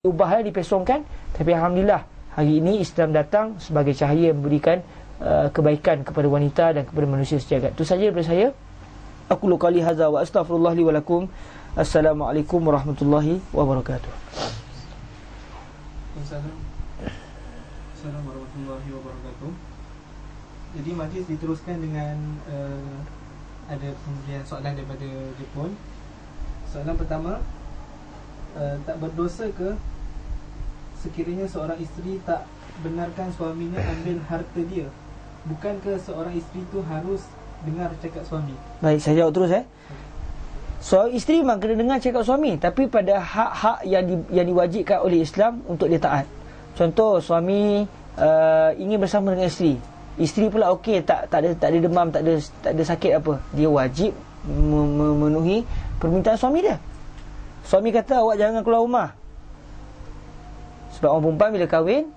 ubahlah, dipesongkan. Tapi Alhamdulillah hari ini Islam datang sebagai cahaya yang memberikan kebaikan kepada wanita dan kepada manusia sejagat. Itu saja daripada saya. Aku qali hadza wa astaghfirullah li wa lakum. Assalamualaikum warahmatullahi wabarakatuh. Assalamualaikum warahmatullahi wabarakatuh. Jadi majlis diteruskan dengan ada pemberian soalan daripada Jepun. Soalan pertama, tak berdosa ke sekiranya seorang isteri tak benarkan suaminya ambil harta dia? Bukankah seorang isteri tu harus dengar cakap suami? Baik, saya jawab terus. Seorang isteri memang kena dengar cakap suami, tapi pada hak-hak yang diwajibkan oleh Islam untuk dia taat. Contoh, suami ingin bersama dengan isteri pula okey, tak ada demam, tak ada sakit apa, dia wajib memenuhi permintaan suami dia. Suami kata awak jangan keluar rumah, sebab orang perempuan bila kahwin,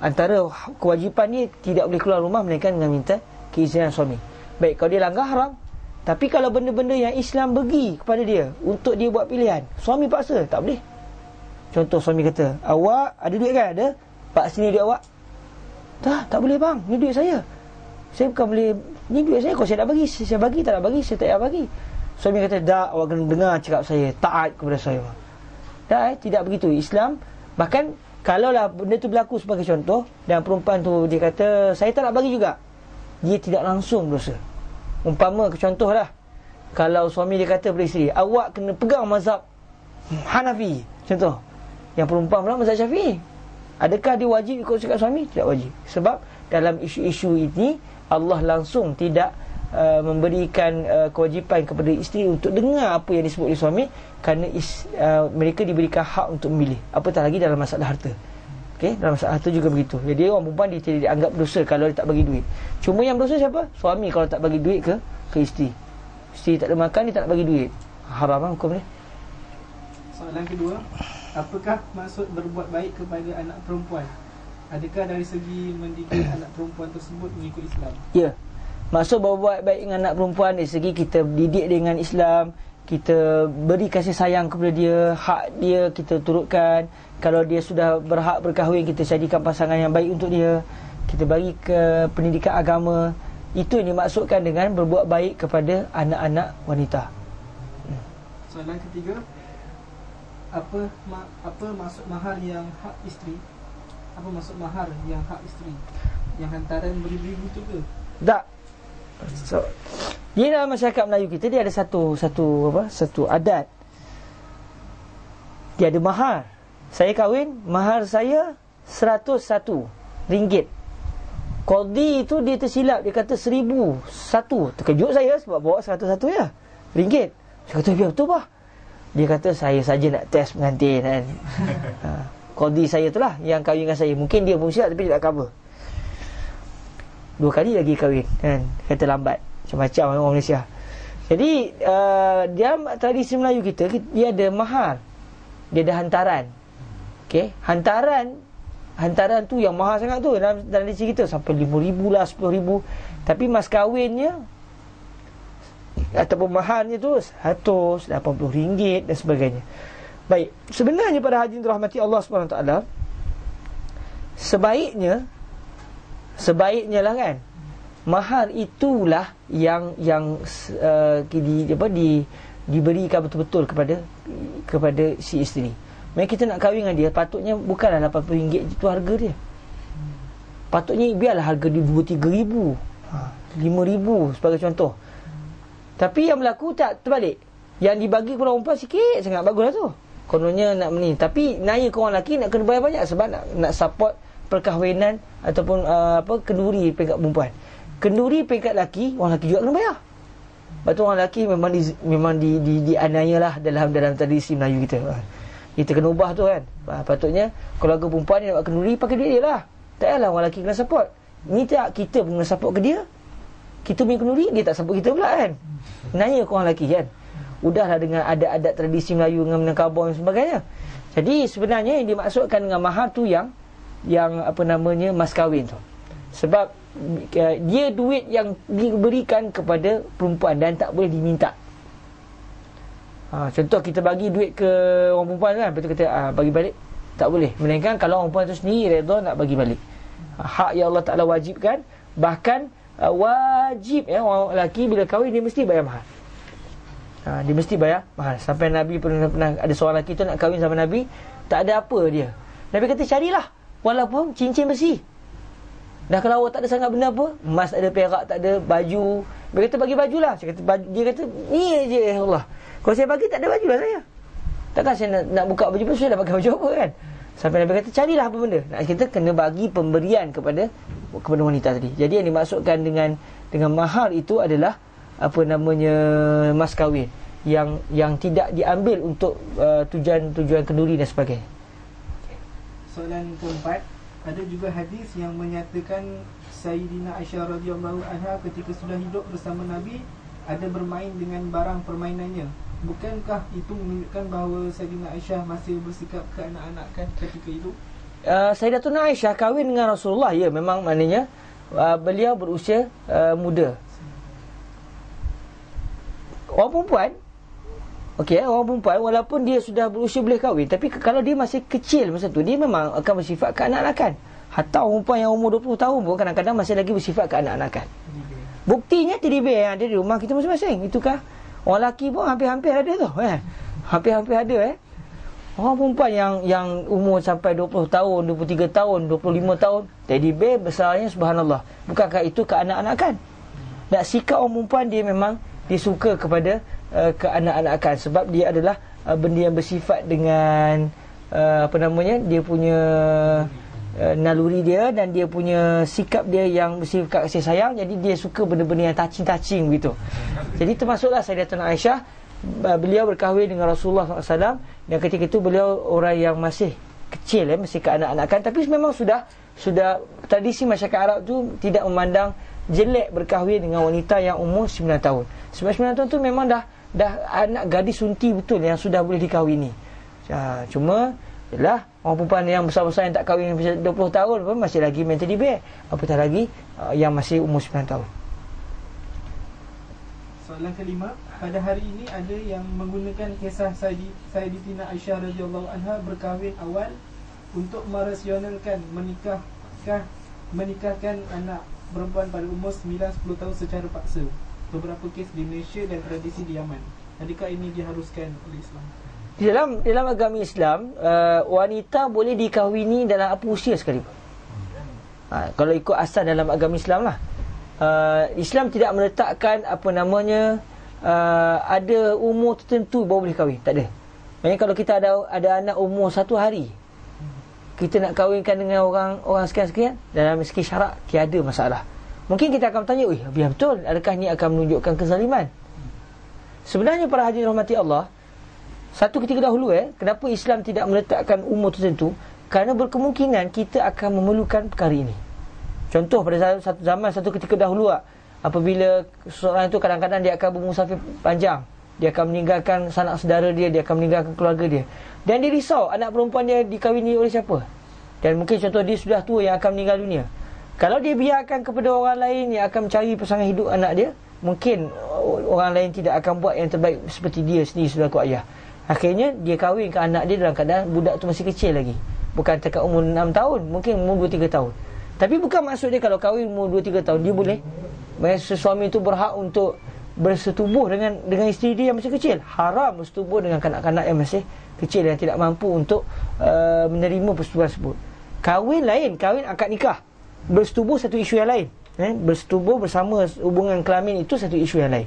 antara kewajipan dia tidak boleh keluar rumah melainkan dengan minta keizinan suami. Baik, kalau dia langgar haram. Tapi kalau benda-benda yang Islam bagi kepada dia untuk dia buat pilihan, suami paksa, tak boleh. Contoh, suami kata, awak ada duit kan? Ada. Pak, sini duit awak. Tak boleh bang, ni duit saya. Saya bukan boleh, ni duit saya. Kalau saya nak bagi, saya bagi. Tak nak bagi, saya tak payah bagi. Suami kata, tak, awak kena dengar cakap saya, taat kepada saya. Tak, tidak begitu Islam. Bahkan kalaulah benda tu berlaku sebagai contoh, dan perempuan tu dia kata saya tak nak bagi juga, dia tidak langsung dosa. Umpama contohlah, kalau suami dia kata pada isteri, awak kena pegang mazhab Hanafi, contoh, yang perempuan pula mazhab Syafi'i, adakah dia wajib ikut cakap suami? Tidak wajib. Sebab dalam isu-isu ini Allah langsung tidak memberikan kewajipan kepada isteri untuk dengar apa yang disebut oleh suami, kerana mereka diberikan hak untuk memilih. Apatah lagi dalam masalah harta. Okey, dalam masalah harta juga begitu. Jadi orang perempuan dia tidak dianggap dosa kalau dia tak bagi duit. Cuma yang dosa siapa? Suami kalau tak bagi duit ke isteri. Isteri tak ada makan, dia tak nak bagi duit. Haram lah hukum ni. Soalan kedua, apakah maksud berbuat baik kepada anak perempuan? Adakah dari segi mendidik anak perempuan tersebut mengikut Islam? Ya. Maksud berbuat baik dengan anak perempuan dari segi kita didik dengan Islam, kita beri kasih sayang kepada dia, hak dia kita turutkan. Kalau dia sudah berhak berkahwin, kita jadikan pasangan yang baik untuk dia, kita bagi ke pendidikan agama. Itu yang dimaksudkan dengan berbuat baik kepada anak-anak wanita. Soalan ketiga, apa maksud mahar yang hak isteri? Apa maksud mahar yang hak isteri? Yang hantaran beribu-ribu tu ke? Tak. Dia dalam masyarakat Melayu kita, dia ada satu adat. Dia ada mahar. Saya kahwin, mahar saya RM101. Qadi itu dia tersilap, dia kata RM1,001. Terkejut saya sebab bawa RM101 ya, ringgit. Saya kata, biar betul bah. Dia kata, saya saja nak test pengantin kan. Qadi saya tu lah yang kahwin dengan saya. Mungkin dia pun silap tapi dia tak cover. 2 kali lagi kahwin kan, kata lambat, macam-macam orang Malaysia. Jadi dalam tradisi Melayu kita, dia ada mahar, dia ada hantaran. Okey, hantaran tu yang mahal sangat tu dalam tradisi kita, sampai RM5,000 lah, RM10,000. Tapi mas kahwinnya ataupun maharnya tu RM180 dan sebagainya. Baik, sebenarnya pada hadirin dirahmati Allah SWT, sebaiknya lah kan, mahar itulah yang diberikan betul-betul kepada si isteri. Mereka kita nak kahwin dengan dia, patutnya bukanlah RM80 itu harga dia. Patutnya biarlah harga dia RM2,000-3,000, RM5,000 sebagai contoh. Tapi yang berlaku tak terbalik. Yang dibagi kepada orang perempuan sikit sangat, baguslah tu, kononnya nak ni. Tapi naya ke orang lelaki nak kena bayar banyak, sebab nak support perkahwinan ataupun kenduri peringkat perempuan. Kenduri peringkat lelaki, orang lelaki juga kena bayar. Lepas tu orang lelaki memang dianiaya lah dalam tradisi Melayu kita. Kita kena ubah tu kan. Patutnya keluarga perempuan yang nak kenduri, pakai duit dia lah. Tak payahlah orang lelaki kena support. Ni tak, kita pun kena support ke dia. Kita punya kenduri, dia tak support kita pula kan. Nanya ke orang lelaki kan. Udahlah dengan adat-adat tradisi Melayu dengan Minangkabau dan sebagainya. Jadi sebenarnya yang dimaksudkan dengan mahar tu yang mas kahwin tu. Sebab dia duit yang diberikan kepada perempuan dan tak boleh diminta. Contoh kita bagi duit ke orang perempuan kan, lepas tu kata bagi balik, Tak boleh. Melainkan kalau orang perempuan tu sendiri redha nak bagi balik. Hak yang Allah Ta'ala wajibkan. Bahkan wajib orang lelaki bila kahwin dia mesti bayar mahar. Dia mesti bayar mahar. Sampai Nabi pernah ada seorang lelaki tu nak kahwin sama Nabi, tak ada apa dia. Nabi kata carilah walaupun cincin besi. Dah kalau awak tak ada sangat benda apa, emas tak ada, perak tak ada, baju. Dia kata bagi bajulah. Dia kata ni je Allah. Kalau saya bagi tak ada bajulah saya. Takkan saya nak buka baju pun saya dah pakai baju apa kan. Sampai Nabi kata carilah apa benda. Nak kita kena bagi pemberian kepada wanita tadi. Jadi yang dimaksudkan dengan mahar itu adalah apa namanya mas kahwin yang tidak diambil untuk tujuan kenduri dan sebagainya. Soalan keempat, ada juga hadis yang menyatakan Sayyidina Aisyah radhiyallahu anha ketika sudah hidup bersama Nabi ada bermain dengan barang permainannya. Bukankah itu menunjukkan bahawa Sayyidina Aisyah masih bersikap keanak-anakan ketika itu? Sayyidatuna Aisyah kahwin dengan Rasulullah, ya, memang maknanya beliau berusia muda. Orang perempuan, orang perempuan walaupun dia sudah berusia boleh kahwin, tapi kalau dia masih kecil masa tu, dia memang akan bersifat keanak-anakan. Hatta orang perempuan yang umur 20 tahun pun kadang-kadang masih lagi bersifat keanak-anakan. Buktinya teddy bear yang ada di rumah kita masing-masing. Itukah? Orang lelaki pun hampir-hampir ada tu, hampir-hampir ada. Orang perempuan yang umur sampai 20 tahun, 23 tahun, 25 tahun, teddy bear besarnya subhanallah. Bukankah itu keanak-anakan? Dan sikap orang perempuan dia memang dia suka kepada keanak-anakan, sebab dia adalah benda yang bersifat dengan dia punya naluri dia dan dia punya sikap dia yang bersifat kasih sayang. Jadi dia suka benda-benda yang touching begitu. Jadi termasuklah Sayyidatuna Aisyah, beliau berkahwin dengan Rasulullah SAW, dan ketika itu beliau orang yang masih kecil, masih keanak-anakan, tapi memang sudah tradisi masyarakat Arab tu tidak memandang jelek berkahwin dengan wanita yang umur 9 tahun. Sebab 9 tahun tu memang dah anak gadis sunti betul yang sudah boleh dikahwini. Cuma yalah, orang perempuan yang besar-besar yang tak kahwin 20 tahun pun masih lagi main teddy bear, apatah lagi yang masih umur 9 tahun. Soalan kelima, pada hari ini ada yang menggunakan kisah Sayyidatina Aisyah radhiyallahu anha berkahwin awal untuk merasionalkan menikahkan anak perempuan pada umur 9-10 tahun secara paksa. Beberapa kes di Malaysia dan tradisi di Yaman. Adakah ini diharuskan oleh Islam? Dalam agama Islam, wanita boleh dikahwini dalam apa usia sekalipun. Kalau ikut asal dalam agama Islam lah, Islam tidak meletakkan ada umur tertentu baru boleh kahwin. Tak ada. Maksudnya kalau kita ada anak umur 1 hari, kita nak kahwinkan dengan orang sekian-sekian, dalam segi syarak tiada masalah. Mungkin kita akan bertanya, biar betul, adakah ini akan menunjukkan kezaliman? Sebenarnya para hadirin rahmati Allah, satu ketika dahulu kenapa Islam tidak meletakkan umur tertentu? Kerana berkemungkinan kita akan memerlukan perkara ini. Contoh pada satu ketika dahulu, apabila seorang itu kadang-kadang dia akan bermusafir panjang, dia akan meninggalkan sanak saudara dia akan meninggalkan keluarga dia, dan dia risau anak perempuan dia dikahwini oleh siapa. Dan mungkin contoh dia sudah tua yang akan meninggal dunia. Kalau dia biarkan kepada orang lain yang akan mencari pasangan hidup anak dia, mungkin orang lain tidak akan buat yang terbaik seperti dia sendiri selaku ayah. Akhirnya dia kahwin ke anak dia dalam keadaan budak tu masih kecil lagi, bukan dekat umur 6 tahun, mungkin umur 2-3 tahun. Tapi bukan maksud dia kalau kahwin umur 2-3 tahun dia boleh, suami itu berhak untuk bersetubuh dengan isteri dia yang masih kecil. Haram bersetubuh dengan kanak-kanak yang masih kecil yang tidak mampu untuk menerima persetubuhan tersebut. Kahwin lain, kahwin akad nikah. Bersetubuh satu isu yang lain. Bersetubuh bersama hubungan kelamin itu satu isu yang lain.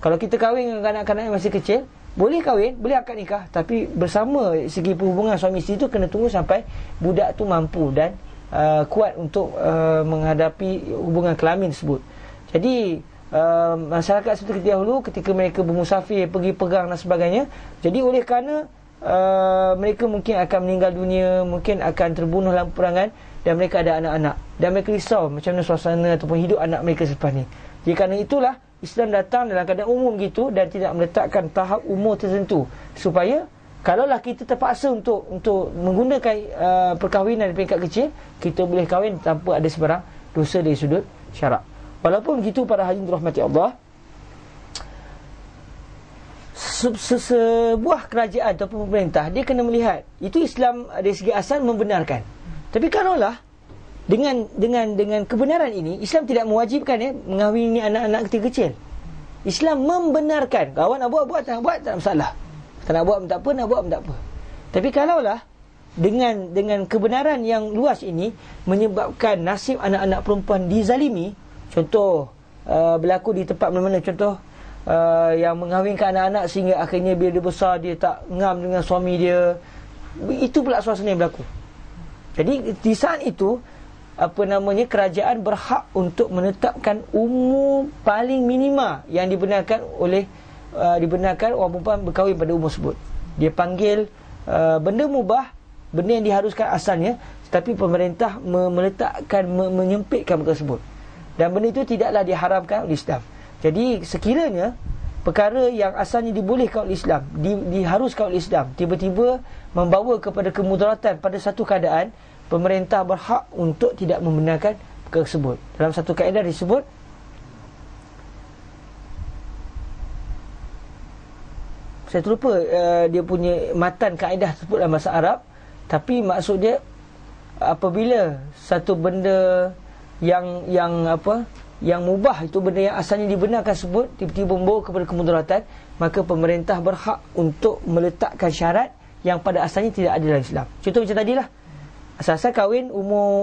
Kalau kita kahwin dengan kanak-kanak yang masih kecil, boleh kahwin, boleh akad nikah, tapi bersama segi perhubungan suami isteri itu kena tunggu sampai budak tu mampu dan kuat untuk menghadapi hubungan kelamin tersebut. Jadi masyarakat seperti dahulu ketika mereka bermusafir, pergi perang dan sebagainya, jadi oleh kerana mereka mungkin akan meninggal dunia, mungkin akan terbunuh dalam peperangan, dan mereka ada anak-anak, dan mereka risau macam mana suasana ataupun hidup anak mereka selepas ni. Jadi kerana itulah Islam datang dalam keadaan umum gitu dan tidak meletakkan tahap umur tertentu, supaya kalaulah kita terpaksa untuk menggunakan perkahwinan di peringkat kecil, kita boleh kahwin tanpa ada sebarang dosa dari sudut syarak. Walaupun begitu, para hadirin dirahmati Allah, sebuah kerajaan atau pemerintah, dia kena melihat itu Islam dari segi asal membenarkan. Tapi kalaulah dengan kebenaran ini, Islam tidak mewajibkan mengahwini anak-anak kecil. Islam membenarkan. Kawan nak buat, tak nak buat, tak masalah. Tak nak buat pun tak apa, nak buat pun tak apa. Tapi kalaulah dengan kebenaran yang luas ini menyebabkan nasib anak-anak perempuan dizalimi, contoh berlaku di tempat mana-mana, contoh yang mengahwinkan anak-anak sehingga akhirnya bila dia besar dia tak ngam dengan suami dia, itu pula suasana yang berlaku. Jadi di saat itu kerajaan berhak untuk menetapkan umur paling minima yang dibenarkan orang perempuan berkahwin pada umur tersebut. Dia panggil benda mubah, benda yang diharuskan asalnya, tetapi pemerintah meletakkan, menyempitkan benda tersebut. Dan benda itu tidaklah diharamkan oleh Islam. Jadi sekiranya perkara yang asalnya dibolehkan oleh Islam, diharuskan oleh Islam, tiba-tiba membawa kepada kemudaratan pada satu keadaan, pemerintah berhak untuk tidak membenarkan perkara tersebut. Dalam satu kaedah disebut, saya terlupa dia punya matan kaedah tersebut dalam bahasa Arab, tapi maksud dia apabila satu benda yang mubah, itu benda yang asalnya dibenarkan tersebut tiba-tiba membawa kepada kemudaratan, maka pemerintah berhak untuk meletakkan syarat yang pada asalnya tidak ada dalam Islam. Contoh macam tadilah, asal-asal kahwin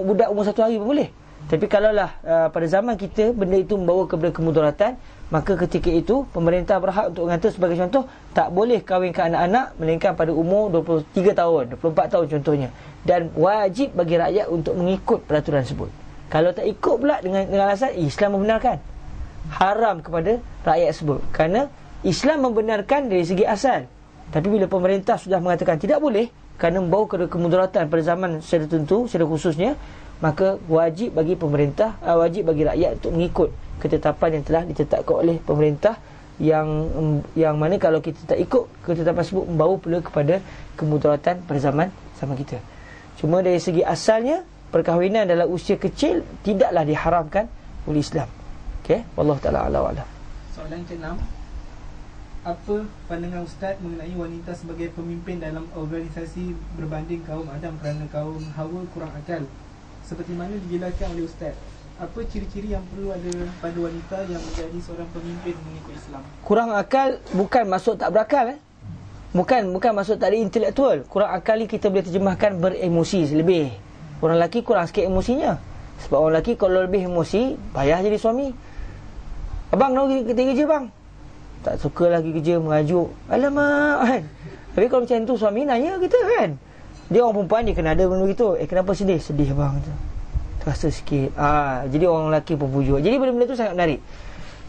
budak umur 1 hari pun boleh. Tapi kalaulah pada zaman kita benda itu membawa kepada kemudaratan, maka ketika itu pemerintah berhak untuk mengatakan, sebagai contoh, tak boleh kahwinkan anak-anak melainkan pada umur 23 tahun, 24 tahun contohnya. Dan wajib bagi rakyat untuk mengikut peraturan tersebut. Kalau tak ikut pula dengan alasan Islam membenarkan, haram kepada rakyat tersebut. Kerana Islam membenarkan dari segi asal, tapi bila pemerintah sudah mengatakan tidak boleh kerana membawa kepada kemudaratan pada zaman secara tertentu, secara khususnya, maka wajib bagi pemerintah, wajib bagi rakyat untuk mengikut ketetapan yang telah ditetapkan oleh pemerintah, yang mana kalau kita tak ikut ketetapan tersebut membawa pula kepada kemudaratan pada zaman kita. Cuma dari segi asalnya, perkahwinan dalam usia kecil tidaklah diharamkan oleh Islam. Okey, wallahu taala a'lam. Soalan ke-6, apa pandangan Ustaz mengenai wanita sebagai pemimpin dalam organisasi berbanding kaum Adam kerana kaum Hawa kurang akal? Seperti mana dijelaskan oleh Ustaz, apa ciri-ciri yang perlu ada pada wanita yang menjadi seorang pemimpin mengikut Islam? Kurang akal bukan maksud tak berakal. Bukan maksud tak ada intelektual. Kurang akal ni kita boleh terjemahkan beremosi lebih. Orang lelaki kurang sikit emosinya. Sebab orang lelaki kalau lebih emosi, payah jadi suami. Abang nak pergi kerja bang? Tak suka lagi kerja, mengajuk. Alamak kan. Tapi kalau macam tu suami nanya kita kan, dia orang perempuan, dia kena ada benda gitu. Kenapa sedih? Sedih bang. Terasa sikit. Jadi orang lelaki pun pujuk. Jadi benda-benda tu sangat menarik.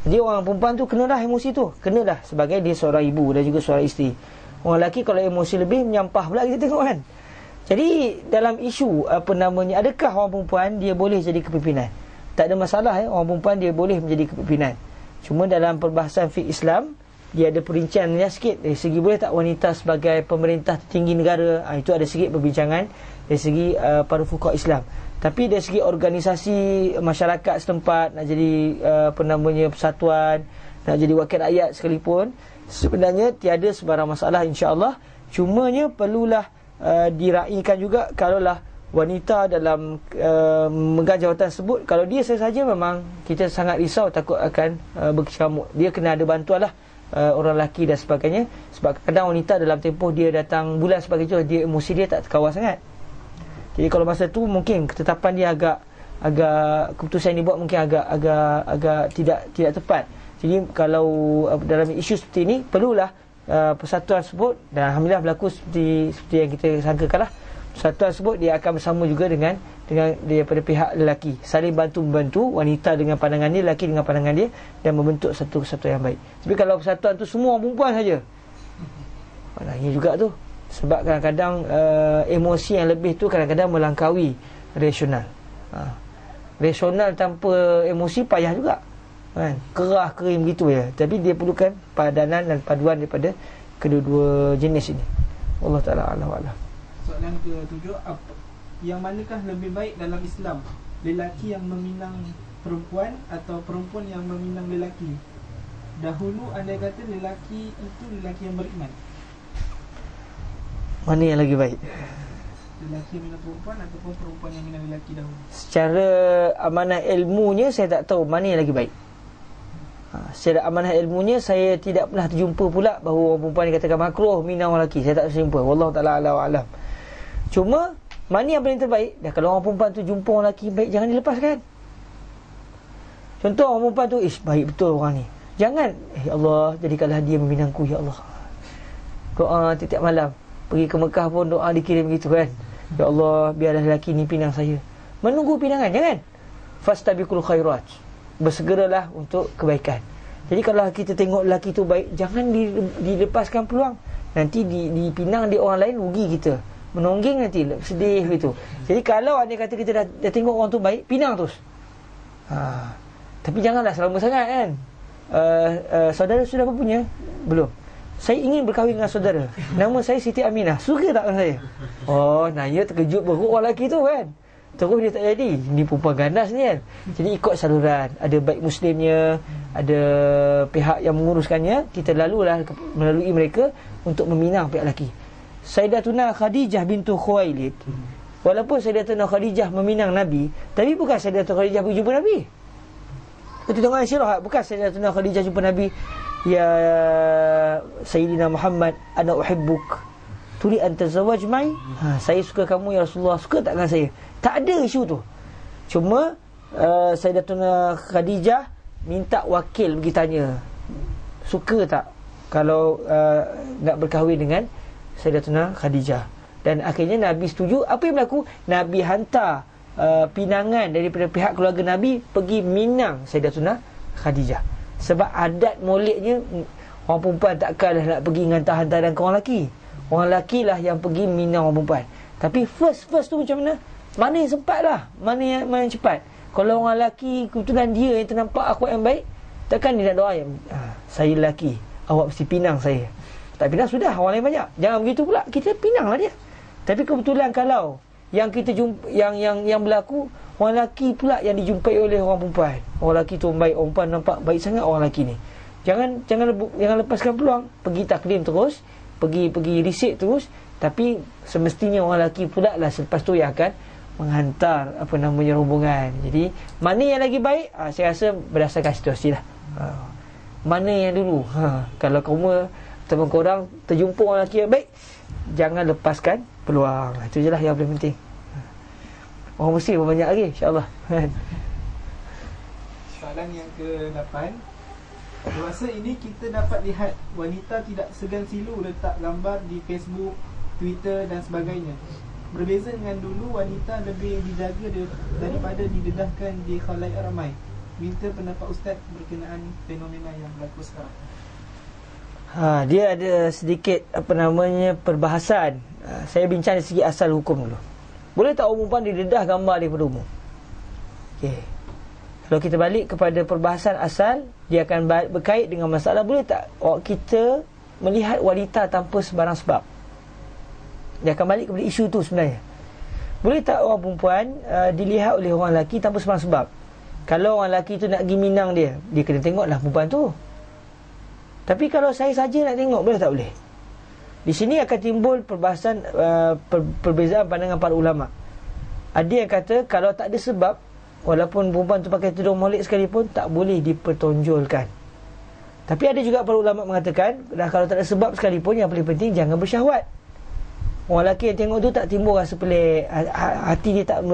Jadi orang perempuan tu kenalah emosi tu. Kenalah sebagai dia seorang ibu dan juga seorang isteri. Orang lelaki kalau emosi lebih menyampah pula kita tengok kan. Jadi dalam isu adakah orang perempuan dia boleh jadi kepimpinan? Tak ada masalah orang perempuan dia boleh menjadi kepimpinan. Cuma dalam perbahasan fiqh Islam, dia ada perinciannya sikit. Dari segi boleh tak wanita sebagai pemerintah tertinggi negara, itu ada sikit perbincangan dari segi para fuqaha Islam. Tapi dari segi organisasi masyarakat setempat, nak jadi persatuan, nak jadi wakil rakyat sekalipun, sebenarnya tiada sebarang masalah insya-Allah. Cumanya perlulah diraikan juga kalaulah wanita dalam memegang jawatan tersebut, kalau dia sahaja memang kita sangat risau, takut akan berkecamuk. Dia kena ada bantuan lah orang lelaki dan sebagainya. Sebab kadang wanita dalam tempoh dia datang bulan sebagainya, dia emosi dia tak terkawal sangat. Jadi kalau masa tu mungkin ketetapan dia agak keputusan yang dibuat mungkin agak tidak tepat. Jadi kalau dalam isu seperti ini perlulah persatuan tersebut, dan alhamdulillah berlaku seperti yang kita sangkakan lah. Persatuan tersebut dia akan bersama juga dengan daripada pihak lelaki, saling bantu-membantu, wanita dengan pandangan dia, lelaki dengan pandangan dia, dan membentuk satu kesatuan yang baik. Tapi kalau persatuan tu semua perempuan saja, maknanya juga tu. Sebab kadang-kadang emosi yang lebih tu kadang-kadang melangkaui rasional. Rasional tanpa emosi payah juga kan, kerah kering begitu ya. Tapi dia perlukan padanan dan paduan daripada kedua-dua jenis ini. Allah Ta'ala a'lam. Soalan ke-7, yang manakah lebih baik dalam Islam, lelaki yang meminang perempuan atau perempuan yang meminang lelaki? dahulu andai kata lelaki itu lelaki yang beriman, Mana yang lagi baik? lelaki yang minat perempuan ataupun perempuan yang minat lelaki dahulu? Secara amanah ilmunya saya tak tahu mana yang lagi baik. Secara amanah ilmunya saya tidak pernah terjumpa pula bahawa orang perempuan dikatakan makruh minang orang lelaki. Saya tak terjumpa. Wallahu ta'ala a'lam wa a'lam. Cuma mana yang paling terbaik? Dah kalau orang perempuan tu jumpa orang lelaki baik, jangan dilepaskan. Contoh orang perempuan tu, baik betul orang ni, jangan, ya Allah, jadikanlah dia meminangku, ya Allah. Doa tiap-tiap malam, pergi ke Mekah pun doa dikirim begitu kan. Ya Allah, biarlah lelaki ni pinang saya. Menunggu pinangan, jangan. Fastabiqul khairat, bersegeralah untuk kebaikan. Jadi kalau kita tengok lelaki tu baik, jangan dilepaskan peluang. Nanti dipinang di orang lain, rugi kita. Menonggeng nanti, sedih gitu. Jadi kalau andai kata kita dah tengok orang tu baik, pinang terus. Tapi janganlah selama sangat kan. Saudara sudah berpunya? Belum. Saya ingin berkahwin dengan saudara. Nama saya Siti Aminah. Suka tak dengan saya? Oh, Naya terkejut beruk orang lelaki tu kan. Terus dia tak jadi. Ni perempuan ganas ni kan. Jadi ikut saluran. Ada baik muslimnya, ada pihak yang menguruskannya. Kita melalui mereka untuk meminang pihak lelaki. Sayyidatuna Khadijah bintu Khuwailid, walaupun Sayyidatuna Khadijah meminang Nabi, tapi bukan Sayyidatuna Khadijah pergi jumpa Nabi. Kita tengok sirah, bukan Sayyidatuna Khadijah jumpa Nabi, ya Sayyidina Muhammad, ana uhibbuk, turi an tazawwaj mai. Saya suka kamu ya Rasulullah, suka tak dengan saya? Tak ada isu tu. Cuma Sayyidatuna Khadijah minta wakil pergi tanya, suka tak kalau nak berkahwin dengan Sayyidatuna Khadijah. Dan akhirnya Nabi setuju. Apa yang berlaku? Nabi hantar pinangan daripada pihak keluarga Nabi pergi minang Sayyidatuna Khadijah. Sebab adat moleknya, orang perempuan takkanlah nak pergi hantar-hantaran ke orang lelaki. Orang lelaki lah yang pergi minang orang perempuan. Tapi first tu macam mana? Mana yang sempat lah, mana yang cepat. Kalau orang lelaki kebetulan dia yang ternampak akhlak yang baik, takkan dia nak doa yang saya lelaki, awak mesti pinang saya. Tak pinang sudah, orang lain banyak. Jangan begitu pula, kita pinanglah dia. Tapi kebetulan kalau yang kita jumpa, yang berlaku, orang lelaki pula yang dijumpai oleh orang perempuan. Orang lelaki tu baik, orang perempuan nampak baik sangat orang lelaki ni. Jangan lepaskan peluang. Pergi taklim terus, pergi risik terus. Tapi semestinya orang lelaki pula lah selepas tu yang akan menghantar rombongan. Jadi mana yang lagi baik? Saya rasa berdasarkan situasi lah. Mana yang dulu? Kalau kamu teman korang terjumpa orang lelaki yang baik, jangan lepaskan peluang. Itu je lah yang paling penting. Orang Muslim banyak lagi, insyaAllah. Soalan yang ke-8, masa ini kita dapat lihat wanita tidak segan silu letak gambar di Facebook, Twitter dan sebagainya. Berbeza dengan dulu, wanita lebih dijaga daripada didedahkan di khalayak ramai. Minta pendapat Ustaz berkenaan fenomena yang berlaku sekarang. Dia ada sedikit perbahasan. Saya bincang dari segi asal hukum dulu. Boleh tak orang perempuan didedah gambar daripada umum? Okey. Kalau kita balik kepada perbahasan asal, dia akan berkait dengan masalah boleh tak kita melihat wanita tanpa sebarang sebab. Dia akan balik kepada isu tu sebenarnya. Boleh tak orang perempuan dilihat oleh orang lelaki tanpa sebarang sebab? Kalau orang lelaki tu nak pergi minang dia kena tengoklah perempuan tu. Tapi kalau saya saja nak tengok, boleh tak boleh? Di sini akan timbul perbahasan perbezaan pandangan para ulama. Ada yang kata kalau tak ada sebab, walaupun perempuan tu pakai tudung molek sekalipun, tak boleh dipertonjolkan. Tapi ada juga para ulama mengatakan, kalau tak ada sebab sekalipun, yang paling penting jangan bersyahwat. Orang lelaki yang tengok tu tak timbul rasa pelik, hati dia tak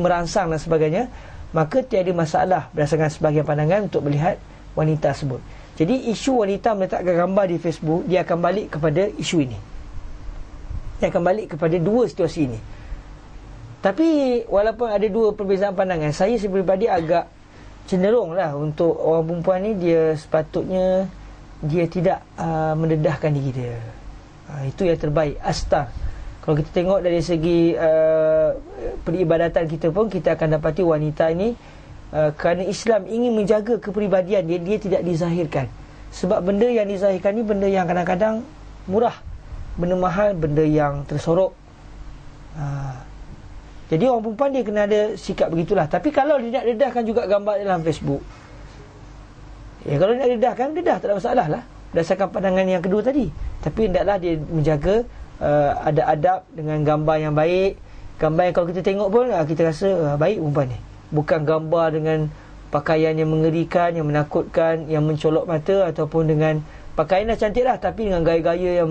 merangsang dan sebagainya, maka tiada masalah berdasarkan sebahagian pandangan untuk melihat wanita tersebut. Jadi isu wanita meletakkan gambar di Facebook, dia akan balik kepada isu ini. Dia akan balik kepada dua situasi ini. Tapi walaupun ada dua perbezaan pandangan, saya pribadi agak cenderung lah untuk orang perempuan ni, dia sepatutnya dia tidak mendedahkan diri dia. Itu yang terbaik, astar. Kalau kita tengok dari segi peribadatan kita pun, kita akan dapati wanita ini kerana Islam ingin menjaga kepribadian dia, dia tidak dizahirkan. Sebab benda yang dizahirkan ni benda yang kadang-kadang murah, benda mahal, benda yang tersorok. Jadi orang perempuan dia kena ada sikap begitulah. Tapi kalau dia nak dedahkan juga gambar dalam Facebook, Kalau nak dedahkan, dedah, tak ada masalah lah, berdasarkan pandangan yang kedua tadi. Tapi hendaklah dia menjaga ada adab dengan gambar yang baik. Gambar yang kalau kita tengok pun kita rasa baik perempuan ni. Bukan gambar dengan pakaian yang mengerikan, yang menakutkan, yang mencolok mata, ataupun dengan pakaian dah cantik lah tapi dengan gaya-gaya yang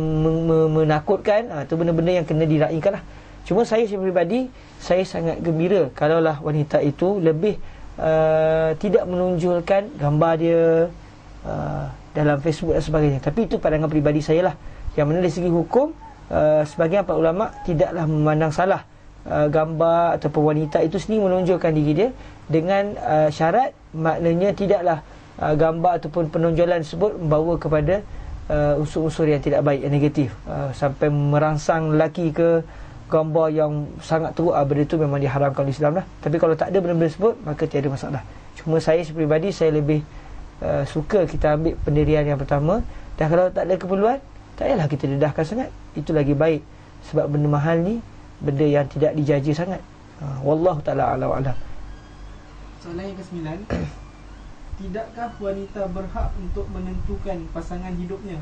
menakutkan. Itu benda-benda yang kena diraikan lah. Cuma saya pribadi, saya sangat gembira kalaulah wanita itu lebih tidak menonjolkan gambar dia dalam Facebook dan sebagainya. Tapi itu pandangan pribadi saya lah. Yang mana dari segi hukum, sebahagian para ulama tidaklah memandang salah gambar ataupun wanita itu sendiri menonjolkan diri dia dengan syarat, maknanya tidaklah gambar ataupun penonjolan tersebut membawa kepada unsur-unsur yang tidak baik, yang negatif, sampai merangsang lelaki ke gambar yang sangat teruk. Benda itu memang diharamkan oleh Islam lah. Tapi kalau tak ada benda-benda tersebut, maka tiada masalah. Cuma saya pribadi, saya lebih suka kita ambil pendirian yang pertama. Dan kalau tak ada keperluan, tak payahlah kita dedahkan sangat. Itu lagi baik. Sebab benda mahal ni benda yang tidak dijaja sangat. Wallahu ta'ala a'lam wa a'lam. Soalan yang ke-9. Tidakkah wanita berhak untuk menentukan pasangan hidupnya?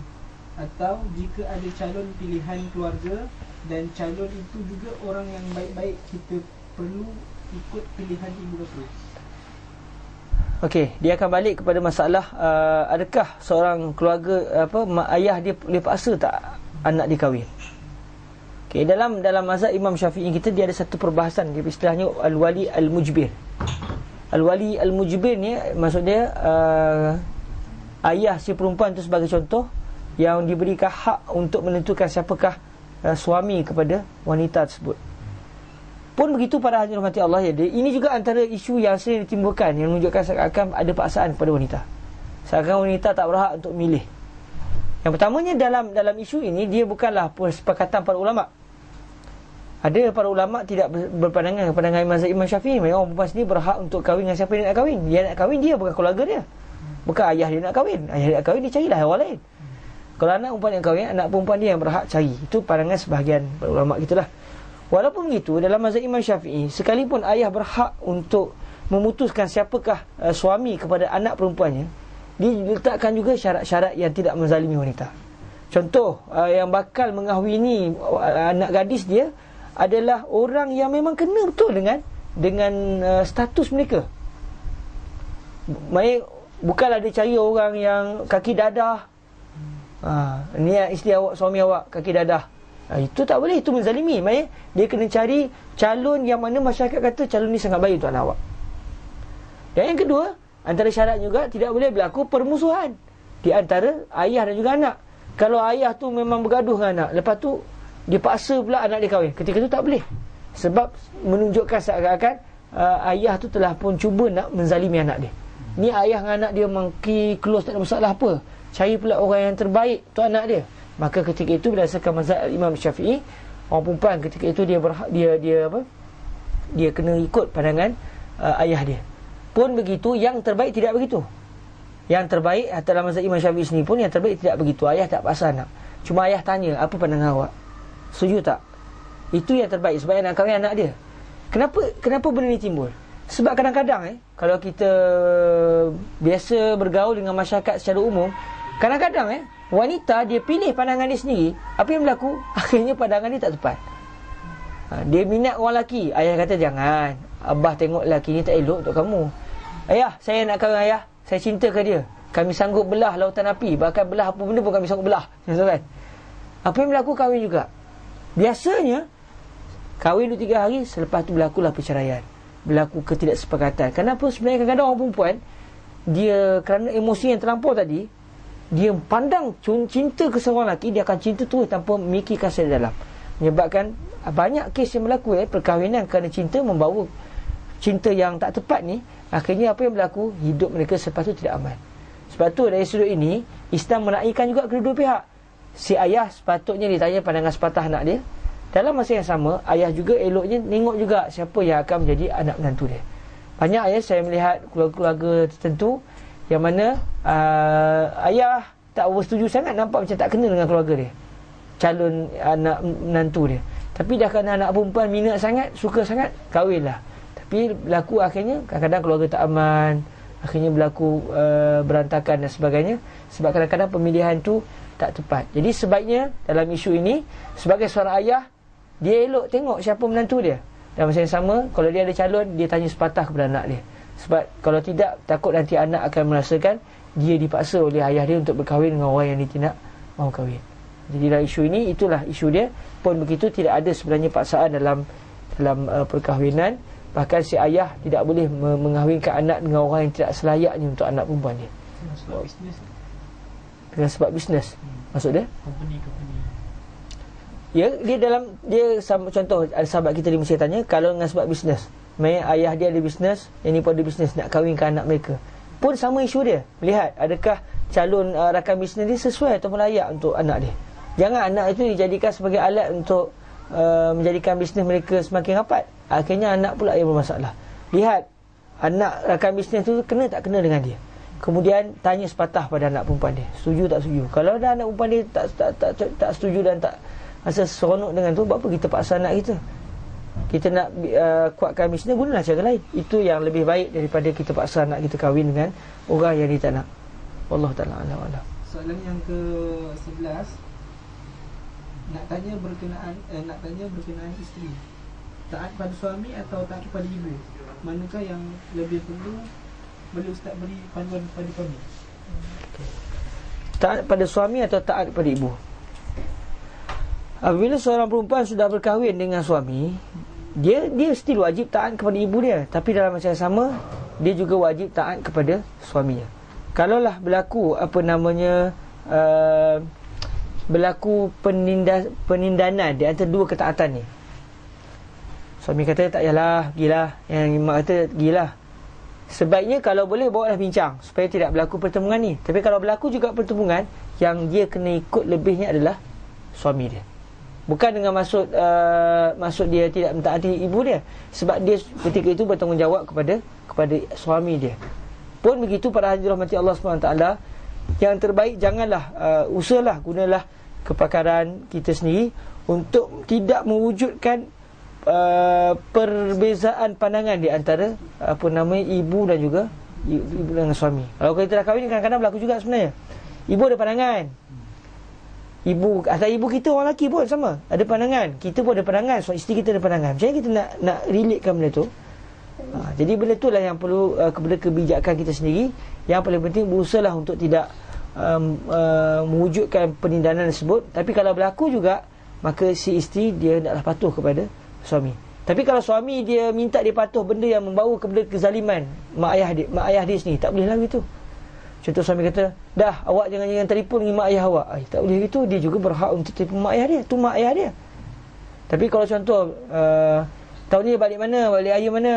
Atau jika ada calon pilihan keluarga dan calon itu juga orang yang baik-baik, kita perlu ikut pilihan ibu bapa? Okey, dia akan balik kepada masalah adakah seorang keluarga ayah dia boleh paksa tak anak dia kahwin. Okey, dalam mazhab Imam Syafi'i kita, dia ada satu perbahasan, dia istilahnya al-wali al-mujbir. Al-wali al-mujbir ni maksud dia ayah si perempuan tu sebagai contoh yang diberikan hak untuk menentukan siapakah suami kepada wanita tersebut. Pun begitu para hadirin rahmati Allah ya. Ini juga antara isu yang sering ditimbulkan, yang menunjukkan seakan ada paksaan kepada wanita. Seakan wanita tak berhak untuk milih. Yang pertamanya dalam isu ini, dia bukanlah persepakatan para ulama. Ada para ulama tidak berpandangan pandangan mazhab Imam Syafi'i. Orang perempuan sendiri berhak untuk kahwin dengan siapa dia nak kahwin. Dia nak kahwin, dia bukan keluarga dia. Bukan ayah dia nak kahwin. Ayah dia nak kahwin, dia carilah orang lain. Kalau anak perempuan yang kahwin, anak perempuan dia yang berhak cari. Itu pandangan sebahagian para ulama kita lah. Walaupun begitu, dalam mazhab Imam Syafi'i, sekalipun ayah berhak untuk memutuskan siapakah suami kepada anak perempuannya, dia letakkan juga syarat-syarat yang tidak menzalimi wanita. Contoh, yang bakal mengahwini anak gadis dia adalah orang yang memang kena betul dengan status mereka. Bukanlah dia cari orang yang kaki dadah. Ni isteri awak, suami awak kaki dadah. Itu tak boleh, itu menzalimi. Maksudnya dia kena cari calon yang mana masyarakat kata calon ni sangat baik untuk anak awak. Dan yang kedua, antara syarat juga tidak boleh berlaku permusuhan di antara ayah dan juga anak. Kalau ayah tu memang bergaduh dengan anak, lepas tu dia paksa pula anak dia kahwin, ketika tu tak boleh. Sebab menunjukkan seakan-akan ayah tu telah pun cuba nak menzalimi anak dia. Ni ayah dengan anak dia mengki close, tak ada masalah apa, cari pula orang yang terbaik untuk anak dia. Maka ketika itu berdasarkan mazhab Imam Syafi'i, orang perempuan ketika itu dia kena ikut pandangan ayah dia. Pun begitu, yang terbaik tidak begitu. Yang terbaik dalam mazhab Imam Syafi'i sendiri pun yang terbaik tidak begitu. Ayah tak paksa anak. Cuma ayah tanya, apa pandangan awak? Setuju tak? Itu yang terbaik sebab nak kahwin anak dia. Kenapa benda ni timbul? Sebab kadang-kadang kalau kita biasa bergaul dengan masyarakat secara umum, kadang-kadang wanita dia pilih pandangan dia sendiri. Apa yang berlaku? Akhirnya pandangan dia tak tepat. Dia minat orang lelaki, ayah kata jangan, abah tengok lelaki ni tak elok untuk kamu. Ayah, saya nak kahwin ayah, saya cinta ke dia, kami sanggup belah lautan api, bahkan belah apa benda pun kami sanggup belah. Kan? Apa yang berlaku? Kahwin juga. Biasanya kahwin 2-3 hari, selepas tu berlakulah perceraian, berlaku ketidaksepakatan. Kenapa? Sebenarnya kadang-kadang orang perempuan, dia kerana emosi yang terlampau tadi, dia pandang cinta ke seorang lelaki, dia akan cinta terus tanpa memikirkan secara dalam. Menyebabkan banyak kes yang berlaku perkahwinan kerana cinta membawa cinta yang tak tepat ni. Akhirnya apa yang berlaku? Hidup mereka selepas tu tidak aman. Sebab tu dari sudut ini, Islam menaikkan juga kedua-dua pihak. Si ayah sepatutnya ditanya pandangan sepatah anak dia. Dalam masa yang sama, ayah juga eloknya tengok juga siapa yang akan menjadi anak menantu dia. Banyak saya melihat keluarga-keluarga tertentu yang mana ayah tak bersetuju sangat, nampak macam tak kena dengan keluarga dia, calon anak menantu dia. Tapi dah kerana anak perempuan minat sangat, suka sangat, kahwinlah. Tapi berlaku akhirnya kadang-kadang keluarga tak aman, akhirnya berlaku berantakan dan sebagainya, sebab kadang-kadang pemilihan tu tak tepat. Jadi sebaiknya dalam isu ini, sebagai seorang ayah, dia elok tengok siapa menantu dia. Dan masa yang sama, kalau dia ada calon, dia tanya sepatah kepada anak dia. Sebab kalau tidak, takut nanti anak akan merasakan dia dipaksa oleh ayah dia untuk berkahwin dengan orang yang dia tidak mahu kahwin. Jadi dalam isu ini, itulah isu dia. Pun begitu, tidak ada sebenarnya paksaan dalam perkahwinan. Bahkan si ayah tidak boleh mengahwinkan anak dengan orang yang tidak selayaknya untuk anak perempuan dia. Sebab bisnes. Dengan sebab bisnes. Maksud dia? Company. Ya, dia sama, contoh ada sahabat kita di Mesir tanya, kalau dengan sebab bisnes, ayah dia ada bisnes, yang ni pun ada bisnes, nak kahwinkan anak mereka, pun sama isu dia. Lihat adakah calon rakan bisnes dia sesuai atau layak untuk anak dia. Jangan anak itu dijadikan sebagai alat untuk menjadikan bisnes mereka semakin rapat. Akhirnya anak pula yang bermasalah. Lihat anak rakan bisnes tu kena tak kena dengan dia. Kemudian tanya sepatah pada anak perempuan dia, setuju tak setuju. Kalau dah anak perempuan dia tak setuju dan tak rasa seronok dengan tu, buat apa kita paksa anak kita? Kita nak kuatkan bisnes, gunalah cara lain. Itu yang lebih baik daripada kita paksa anak kita kahwin dengan orang yang dia tak nak. Wallahu ta'ala a'lam. Soalan yang ke-11, nak tanya berkenaan isteri. Taat pada suami atau taat pada ibu? Manakah yang lebih perlu? Boleh Ustaz beri panduan kepada kami? Taat pada suami atau taat pada ibu? Apabila seorang perempuan sudah berkahwin dengan suami, dia still wajib taat kepada ibu dia. Tapi dalam masa yang sama, dia juga wajib taat kepada suaminya. Kalaulah berlaku berlaku penindanan di antara dua ketaatan ni, suami kata tak payahlah, gilah. Yang mak kata gilah. Sebaiknya kalau boleh bawalah bincang supaya tidak berlaku pertemuan ni. Tapi kalau berlaku juga pertemuan, yang dia kena ikut lebihnya adalah suami dia. Bukan dengan maksud dia tidak mentaati ibu dia, sebab dia ketika itu bertanggungjawab kepada suami dia. Pun begitu para hadirin rahmati Allah SWT, yang terbaik janganlah usahalah gunalah kepakaran kita sendiri untuk tidak mewujudkan perbezaan pandangan di antara ibu dan juga ibu dengan suami. Kalau kita dah kahwin, kadang-kadang berlaku juga sebenarnya. Ibu ada pandangan, ibu kita orang lelaki pun sama, ada pandangan, kita pun ada pandangan, isteri kita ada pandangan. Macam mana kita nak relatekan benda tu? Jadi benda tu lah yang perlu kepada kebijakan kita sendiri. Yang paling penting berusahalah untuk tidak mewujudkan penindanan tersebut. Tapi kalau berlaku juga, maka si isteri dia hendaklah patuh kepada suami. Tapi kalau suami dia minta dia patuh benda yang membawa kepada kezaliman mak ayah dia sendiri, tak boleh lah begitu. Contoh suami kata, dah awak jangan telefon dengan mak ayah awak. Tak boleh begitu. Dia juga berhak untuk telefon mak ayah dia. Tu mak ayah dia. Tapi kalau contoh tahun ni balik ayah mana?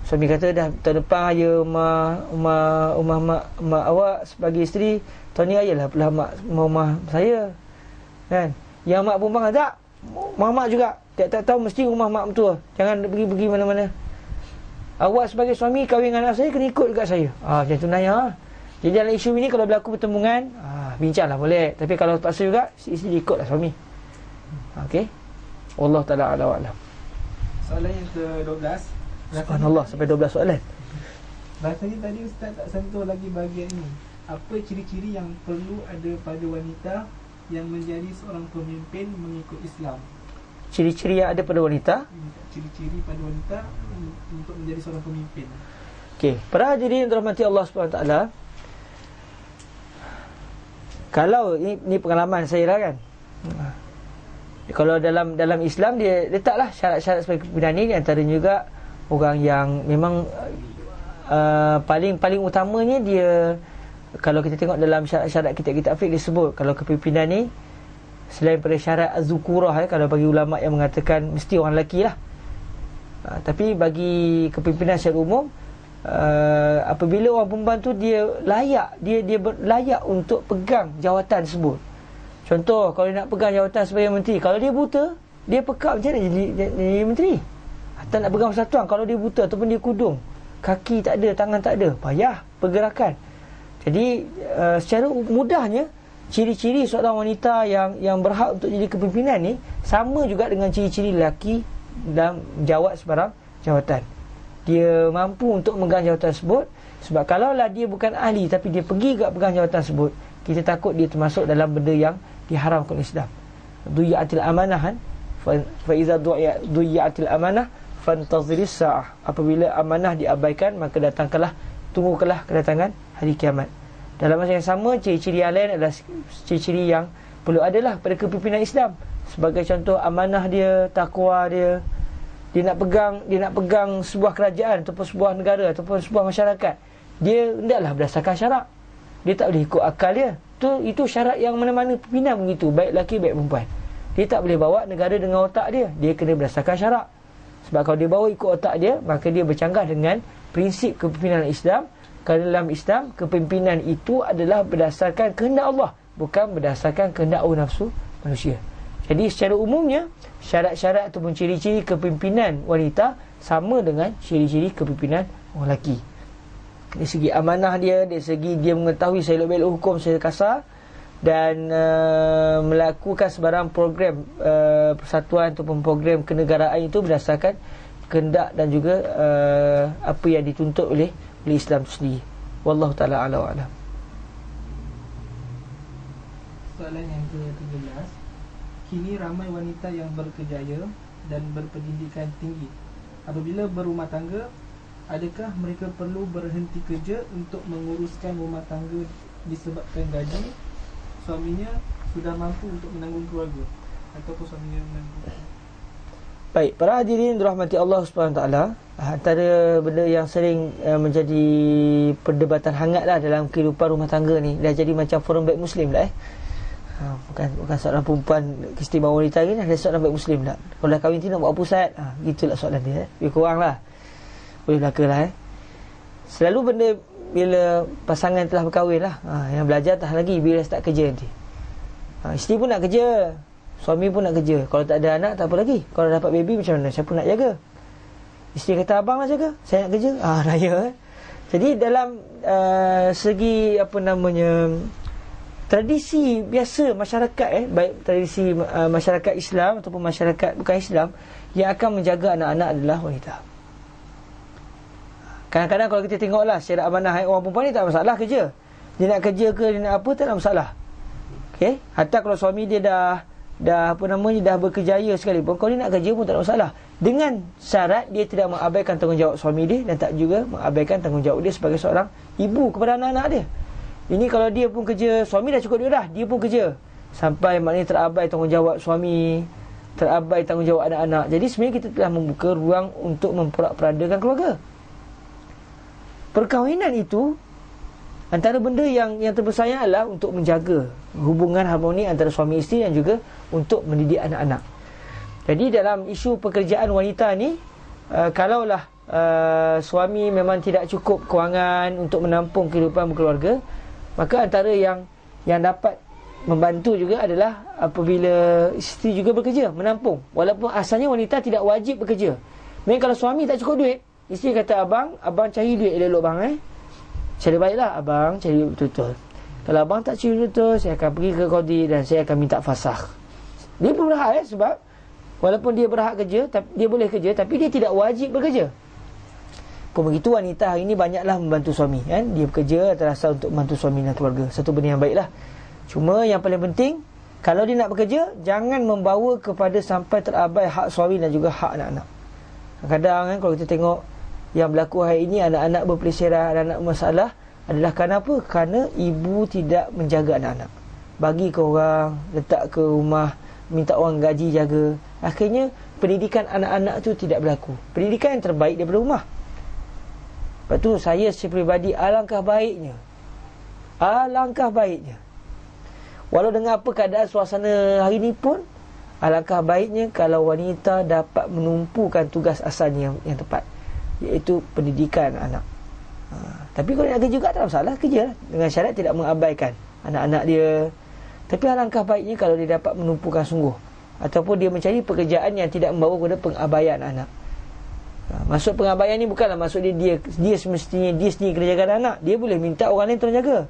Suami kata, dah tahun depan ayah rumah mak awak sebagai isteri, tahun ni ayah lah belah rumah saya. Kan? Yang mak perempuan tak, mak juga tak tahu mesti rumah mak betul. Jangan pergi mana-mana. Awak sebagai suami kahwin dengan anak saya, kena ikut dekat saya. Macam tu Naya. Jadi dalam isu ini kalau berlaku pertemuan, bincanglah boleh. Tapi kalau terpaksa juga, si isteri ikutlah suami. Okey. Wallahu ta'ala a'lam. Soalan yang ke-12. Subhanallah, sampai 12 soalan. Rasanya tadi Ustaz tak sentuh lagi bahagian ni. Apa ciri-ciri yang perlu ada pada wanita yang menjadi seorang pemimpin mengikut Islam? Ciri-ciri yang ada pada wanita? Ciri-ciri pada wanita untuk menjadi seorang pemimpin. Okey, para hadirin yang dirahmati Allah SWT, kalau ini pengalaman saya lah kan. Kalau dalam Islam dia letaklah syarat-syarat sebagai pimpinan ni, antaranya juga orang yang memang paling utamanya dia, kalau kita tengok dalam syarat-syarat kitab-kitab fiqh disebut, kalau kepimpinan ni selain pada syarat az-zukurah, kalau bagi ulama yang mengatakan mesti orang lelaki lah. Tapi bagi kepimpinan secara umum, apabila orang perempuan tu dia layak untuk pegang jawatan tersebut. Contoh, kalau dia nak pegang jawatan sebagai menteri, kalau dia buta, dia pekak macam mana jadi menteri? Atau nak pegang persatuan, kalau dia buta ataupun dia kudung, kaki tak ada, tangan tak ada, payah pergerakan. Jadi secara mudahnya, ciri-ciri seorang wanita yang berhak untuk jadi kepimpinan ni sama juga dengan ciri-ciri lelaki dalam jawat sebarang jawatan. dia mampu untuk memegang jawatan tersebut. Sebab kalaulah dia bukan ahli tapi dia pergi kat pegang jawatan tersebut, kita takut dia termasuk dalam benda yang diharamkan oleh Islam. Duyatil amanah kan, fa iza duyatil amanah fantaziris sa'ah. Apabila amanah diabaikan, maka tunggulah kedatangan hari kiamat. Dalam masa yang sama, ciri-ciri yang lain adalah ciri-ciri yang perlu adalah pada kepimpinan Islam. Sebagai contoh, amanah dia, takwa dia, dia nak pegang sebuah kerajaan ataupun sebuah negara ataupun sebuah masyarakat, dia hendaklah berdasarkan syarak. Dia tak boleh ikut akal dia. Itu syarat yang mana-mana pimpinan begitu, baik lelaki baik perempuan. Dia tak boleh bawa negara dengan otak dia. Dia kena berdasarkan syarak. Sebab kalau dia bawa ikut otak dia, maka dia bercanggah dengan prinsip kepimpinan Islam. Kerana dalam Islam, kepimpinan itu adalah berdasarkan kehendak Allah, bukan berdasarkan kehendak nafsu manusia. Jadi secara umumnya, syarat-syarat ataupun ciri-ciri kepimpinan wanita sama dengan ciri-ciri kepimpinan orang lelaki. Dari segi amanah dia, dari segi dia mengetahui selok-belok hukum secara kasar, dan melakukan sebarang program persatuan ataupun program kenegaraan itu berdasarkan kehendak dan juga apa yang dituntut oleh Islam itu sendiri. Wallahu ta'ala a'lam wa a'lam. Soalan yang ke-13. Kini ramai wanita yang berkejaya dan berpendidikan tinggi. Apabila berumah tangga, adakah mereka perlu berhenti kerja untuk menguruskan rumah tangga disebabkan gaji suaminya sudah mampu untuk menanggung keluarga, ataupun suaminya menanggung? Baik, para hadirin dirahmati Allah SWT, antara benda yang sering menjadi perdebatan hangat lah dalam kehidupan rumah tangga ni, dah jadi macam forum baik Muslim lah bukan soalan perempuan keistimewaan wanita ni, ada soalan baik Muslim lah. Kalau dah kahwin tu nak buat apa Ustaz? Gitulah soalan dia. Lebih kurang lah, boleh belaka lah Selalu benda bila pasangan telah berkahwin lah, yang belajar tak lagi bila start kerja nanti. Isteri pun nak kerja, suami pun nak kerja. Kalau tak ada anak, tak apa lagi. Kalau dapat baby, macam mana? Siapa nak jaga? Isteri kata, abang lah jaga, saya nak kerja. Raya Jadi dalam segi tradisi biasa masyarakat, baik tradisi masyarakat Islam ataupun masyarakat bukan Islam, yang akan menjaga anak-anak adalah wanita. Kadang-kadang kalau kita tengoklah secara amanah, orang perempuan ni tak masalah kerja. Dia nak kerja ke, dia nak apa, tak ada masalah. Okay? Hatta kalau suami dia dah berkejaya sekalipun, kalau dia nak kerja pun tak ada masalah, dengan syarat dia tidak mengabaikan tanggungjawab suami dia dan tak juga mengabaikan tanggungjawab dia sebagai seorang ibu kepada anak-anak dia. Ini kalau dia pun kerja, suami dah cukup dia pun kerja, sampai maknanya terabai tanggungjawab suami, terabai tanggungjawab anak-anak. Jadi sebenarnya kita telah membuka ruang untuk memperak-perandakan keluarga. Perkahwinan itu antara benda yang terbesarnya adalah untuk menjaga hubungan harmoni antara suami isteri dan juga untuk mendidik anak-anak. Jadi dalam isu pekerjaan wanita ni, kalaulah suami memang tidak cukup kewangan untuk menampung kehidupan berkeluarga, maka antara yang dapat membantu juga adalah apabila isteri juga bekerja, menampung. Walaupun asalnya wanita tidak wajib bekerja. Memang kalau suami tak cukup duit, isteri kata, abang cari duit elok bang, cara baiklah abang cari duit betul-betul. Kalau abang tak cari duit betul, saya akan pergi ke qadi dan saya akan minta fasakh. Dia pun berhak sebab walaupun dia berhak kerja, dia boleh kerja, tapi dia tidak wajib bekerja. Pun begitu, wanita hari ini banyaklah membantu suami, kan? Dia bekerja terasa untuk membantu suami dan keluarga. Satu benda yang baiklah. Cuma yang paling penting, kalau dia nak bekerja, jangan membawa kepada sampai terabai hak suami dan juga hak anak-anak. Kadang-kadang kan, kalau kita tengok yang berlaku hari ini, anak-anak berpelesiran, anak-anak masalah, adalah kenapa? Kerana ibu tidak menjaga anak-anak. Bagi ke orang, letak ke rumah, minta orang gaji jaga. Akhirnya pendidikan anak-anak tu tidak berlaku. Pendidikan yang terbaik daripada rumah. Lepas tu saya secara peribadi, alangkah baiknya walau dengan apa keadaan suasana hari ni pun, alangkah baiknya kalau wanita dapat menumpukan tugas asalnya yang tepat, iaitu pendidikan anak. Tapi kalau nak kerja juga tak ada masalah, kerja lah, dengan syarat tidak mengabaikan anak-anak dia. Tapi alangkah baiknya kalau dia dapat menumpukan sungguh, ataupun dia mencari pekerjaan yang tidak membawa kepada pengabaian anak. Maksud pengabaian ni bukanlah maksud dia semestinya dia sendiri kena jaga anak. Dia boleh minta orang lain tolong jaga,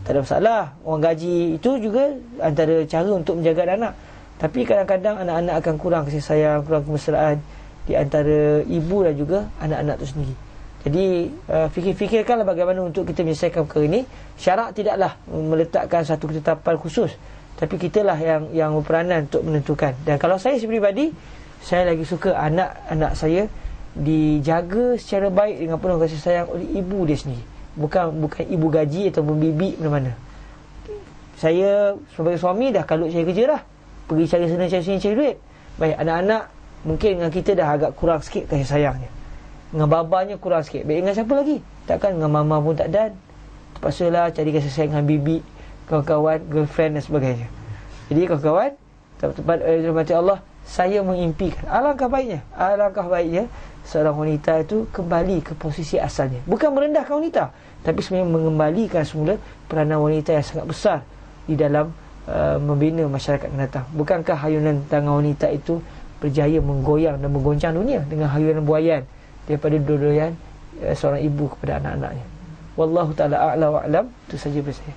tak ada masalah. Orang gaji itu juga antara cara untuk menjaga anak. Tapi kadang-kadang anak-anak akan kurang kasih sayang, kurang kemesraan. di antara ibu dan juga anak-anak itu sendiri. Jadi fikirkanlah bagaimana untuk kita menyelesaikan perkara ini. Syarak tidaklah meletakkan satu ketetapan khusus, tapi kitalah yang berperanan untuk menentukan. Dan kalau saya pribadi, saya lagi suka anak-anak saya dijaga secara baik dengan penuh kasih sayang oleh ibu dia sendiri, bukan ibu gaji ataupun bibi mana-mana. Saya sebagai suami dah kalut saya kerja dah, pergi cari sana cari sini cari duit. Baik, anak-anak mungkin dengan kita dah agak kurang sikit kasih sayangnya, dengan babanya kurang sikit. Baik, dengan siapa lagi? Takkan dengan mama pun tak dan. Terpaksalah cari kasih sayang dengan bibi, kawan-kawan, girlfriend dan sebagainya. Jadi kawan-kawan, tepat mati Allah, saya mengimpikan alangkah baiknya seorang wanita itu kembali ke posisi asalnya. Bukan merendahkan wanita, tapi sebenarnya mengembalikan semula peranan wanita yang sangat besar di dalam membina masyarakat yang datang. Bukankah hayunan tangan wanita itu berjaya menggoyang dan menggoncang dunia dengan hayunan buayan daripada dodoyan seorang ibu kepada anak-anaknya. Wallahu ta'ala a'la wa a'lam. Itu saja dari saya.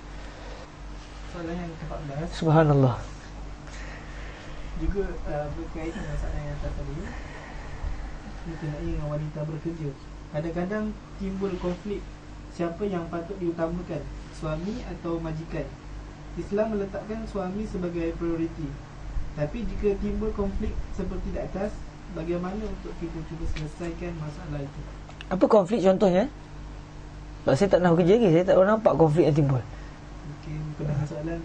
Soalan yang ke-14, Subhanallah. juga berkaitan dengan soalan yang tadi, berkenaan dengan wanita bekerja. Kadang-kadang timbul konflik siapa yang patut diutamakan, suami atau majikan. Islam meletakkan suami sebagai prioriti. Tapi jika timbul konflik seperti di atas, bagaimana untuk kita cuba selesaikan masalah itu? Apa konflik contohnya? Sebab saya tak pernah bekerja lagi, saya tak pernah nampak konflik yang timbul. Mungkin pernah soalan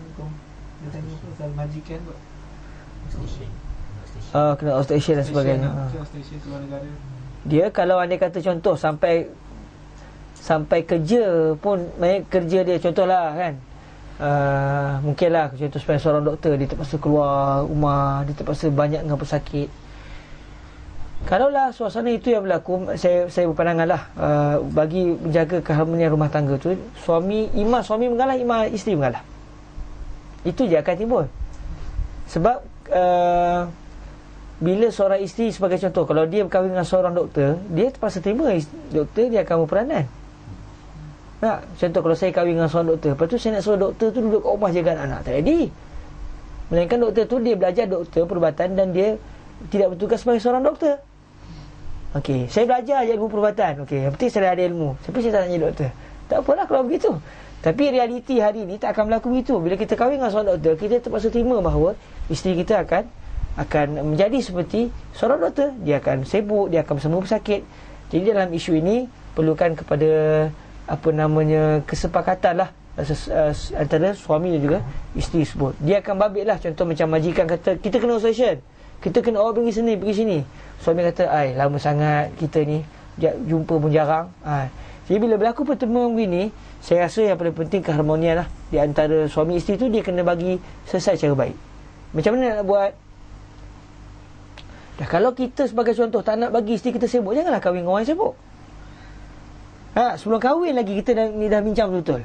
dia tanya pasal majikan kot. Kena outstation dan sebagainya. Outstation luar negara. Dia kalau andai kata contoh sampai kerja pun, kerja dia contohlah kan, mungkinlah contoh seorang doktor, dia terpaksa keluar rumah, dia terpaksa banyak dengan pesakit. Kalaulah suasana itu yang berlaku, saya berpandangan lah, bagi menjaga keharmonian rumah tangga tu, iman suami mengalah, iman isteri mengalah. Itu je akan timbul. Sebab bila seorang isteri sebagai contoh, kalau dia berkahwin dengan seorang doktor, dia terpaksa terima doktor, dia akan berperanan. Nah, contoh kalau saya kahwin dengan seorang doktor, lepas tu saya nak suruh doktor tu duduk kat rumah jaga anak, tak jadi. Melainkan doktor tu dia belajar doktor perubatan dan dia tidak bertugas sebagai seorang doktor. Okey, saya belajar je ilmu perubatan. Okey, yang penting saya ada ilmu. Tapi saya tak nak jadi doktor. Tak apalah kalau begitu. Tapi realiti hari ni tak akan berlaku begitu. Bila kita kahwin dengan seorang doktor, kita terpaksa terima bahawa isteri kita akan menjadi seperti seorang doktor. Dia akan sibuk, dia akan bersama pesakit. Jadi dalam isu ini perlukan kepada kesepakatan lah antara suami dan juga isteri sebut. Dia akan babit lah. Contoh macam majikan kata, kita kena outstation, kita kena pergi sini, pergi sini. Suami kata, lama sangat kita ni jumpa pun jarang. Jadi bila berlaku pertemuan begini, saya rasa yang paling penting keharmonian lah di antara suami isteri tu, dia kena bagi selesai secara baik. Macam mana nak buat? Dah, kalau kita sebagai contoh tak nak bagi isteri kita sibuk, janganlah kahwin dengan orang yang sibuk. Sebelum kahwin lagi kita dah bincang betul-betul.